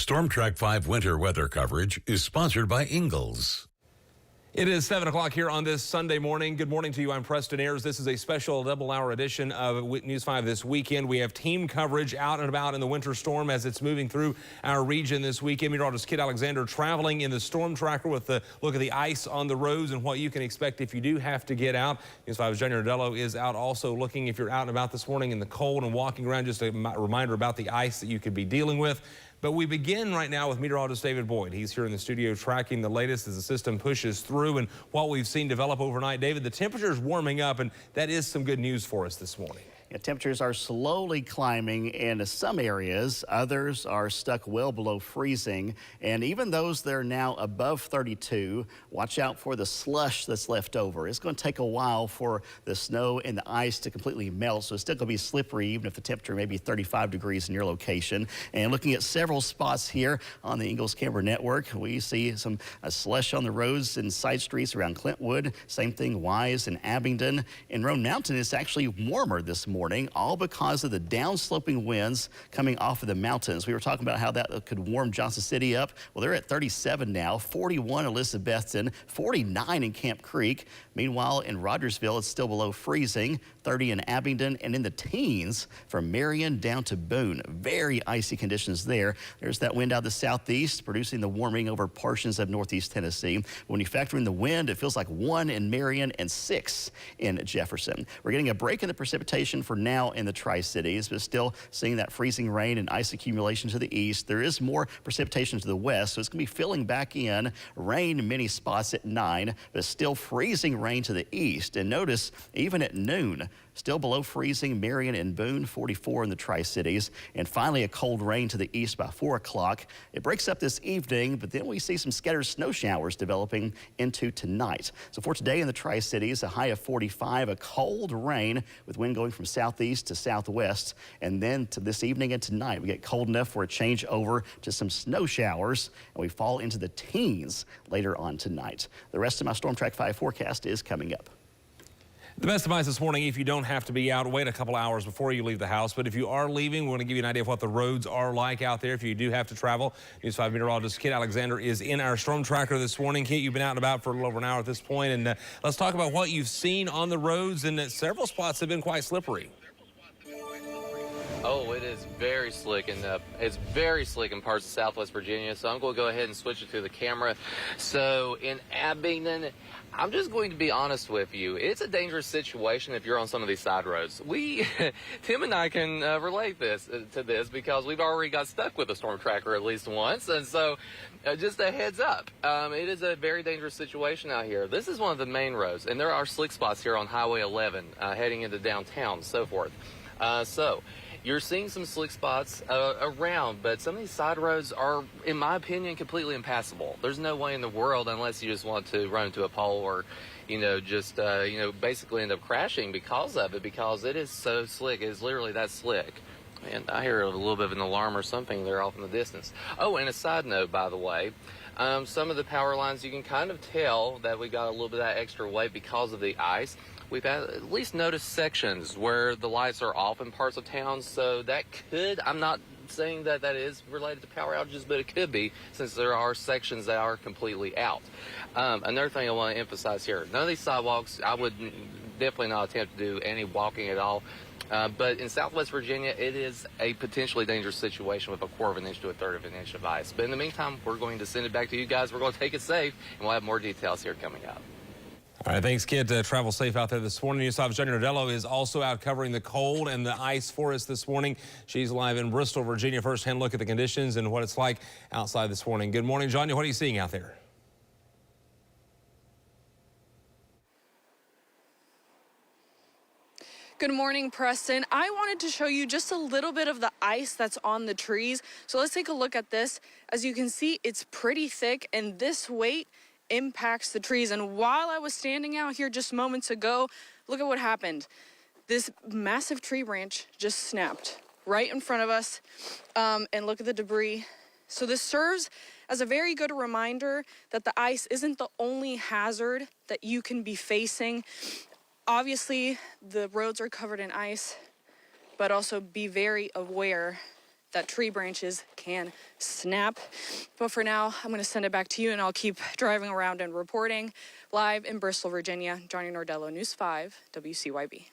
Storm Track 5 winter weather coverage is sponsored by Ingalls. It is 7 o'clock here on this Sunday morning. Good morning to you. I'm Preston Ayers. This is a special double-hour edition of News 5 this weekend. We have team coverage out and about in the winter storm as it's moving through our region this weekend. Meteorologist Kit Alexander traveling in the storm tracker with a look at the ice on the roads and what you can expect if you do have to get out. News 5's Johnny Nardello is out also looking if you're out and about this morning in the cold and walking around. Just a reminder about the ice that you could be dealing with. But we begin right now with meteorologist David Boyd. He's here in the studio tracking the latest as the system pushes through and what we've seen develop overnight. David, the temperature is warming up, and that is some good news for us this morning. Yeah, temperatures are slowly climbing in some areas. Others are stuck well below freezing. And even those that are now above 32, watch out for the slush that's left over. It's going to take a while for the snow and the ice to completely melt, so it's still going to be slippery even if the temperature may be 35 degrees in your location. And looking at several spots here on the Ingalls Camera Network, we see some slush on the roads and side streets around Clintwood. Same thing, Wise and Abingdon. In Roan Mountain, it's actually warmer this morning, all because of the downsloping winds coming off of the mountains. We were talking about how that could warm Johnson City up. Well, they're at 37 now, 41 Elizabethton, 49 in Camp Creek. Meanwhile, in Rogersville, it's still below freezing, 30 in Abingdon, and in the teens from Marion down to Boone. Very icy conditions there. There's that wind out of the southeast, producing the warming over portions of northeast Tennessee. When you factor in the wind, it feels like 1 in Marion and 6 in Jefferson. We're getting a break in the precipitation for now in the Tri-Cities, but still seeing that freezing rain and ice accumulation to the east. There is more precipitation to the west, so it's going to be filling back in. Rain in many spots at 9, but still freezing rain to the east. And notice, even at noon, still below freezing, Marion and Boone, 44 in the Tri-Cities. And finally, a cold rain to the east by 4 o'clock. It breaks up this evening, but then we see some scattered snow showers developing into tonight. So for today in the Tri-Cities, a high of 45, a cold rain with wind going from southeast to southwest. And then to this evening and tonight, we get cold enough for a change over to some snow showers, and we fall into the teens later on tonight. The rest of my Storm Track 5 forecast is coming up. The best advice this morning, if you don't have to be out, wait a couple hours before you leave the house. But if you are leaving, we want to give you an idea of what the roads are like out there if you do have to travel. News 5 meteorologist Kit Alexander is in our storm tracker this morning. Kit, you've been out and about for a little over an hour at this point, and let's talk about what you've seen on the roads, and several spots have been quite slippery. Oh, it is very slick, and it's very slick in parts of Southwest Virginia, so I'm going to go ahead and switch it to the camera. So in Abingdon, I'm just going to be honest with you. It's a dangerous situation if you're on some of these side roads. Tim and I can relate to this because we've already got stuck with a storm tracker at least once, and so just a heads up. It is a very dangerous situation out here. This is one of the main roads, and there are slick spots here on Highway 11 heading into downtown and so forth. So you're seeing some slick spots around, but some of these side roads are, in my opinion, completely impassable. There's no way in the world, unless you just want to run into a pole or, just, basically end up crashing because of it, because it is so slick. It is literally that slick. And I hear a little bit of an alarm or something there off in the distance. Oh, and a side note, by the way, some of the power lines, you can kind of tell that we got a little bit of that extra weight because of the ice. We've at least noticed sections where the lights are off in parts of town, so that could, I'm not saying that that is related to power outages, but it could be, since there are sections that are completely out. Another thing I want to emphasize here, none of these sidewalks, I would definitely not attempt to do any walking at all. But in Southwest Virginia, it is a potentially dangerous situation with a 1/4 of an inch to a 1/3 of an inch of ice. But in the meantime, we're going to send it back to you guys. We're going to take it safe, and we'll have more details here coming up. All right, thanks, Kit. Travel safe out there this morning. News 5's Johnny Nardello is also out covering the cold and the ice for us this morning. She's live in Bristol, Virginia. First-hand look at the conditions and what it's like outside this morning. Good morning, Johnny. What are you seeing out there? Good morning, Preston. I wanted to show you just a little bit of the ice that's on the trees. So let's take a look at this. As you can see, it's pretty thick, and this weight impacts the trees. And while I was standing out here just moments ago, look at what happened. This massive tree branch just snapped right in front of us, and look at the debris. So this serves as a very good reminder that the ice isn't the only hazard that you can be facing. Obviously, the roads are covered in ice, but also be very aware that tree branches can snap. But for now, I'm going to send it back to you, and I'll keep driving around and reporting live in Bristol, Virginia. Johnny Nordello, News 5, WCYB.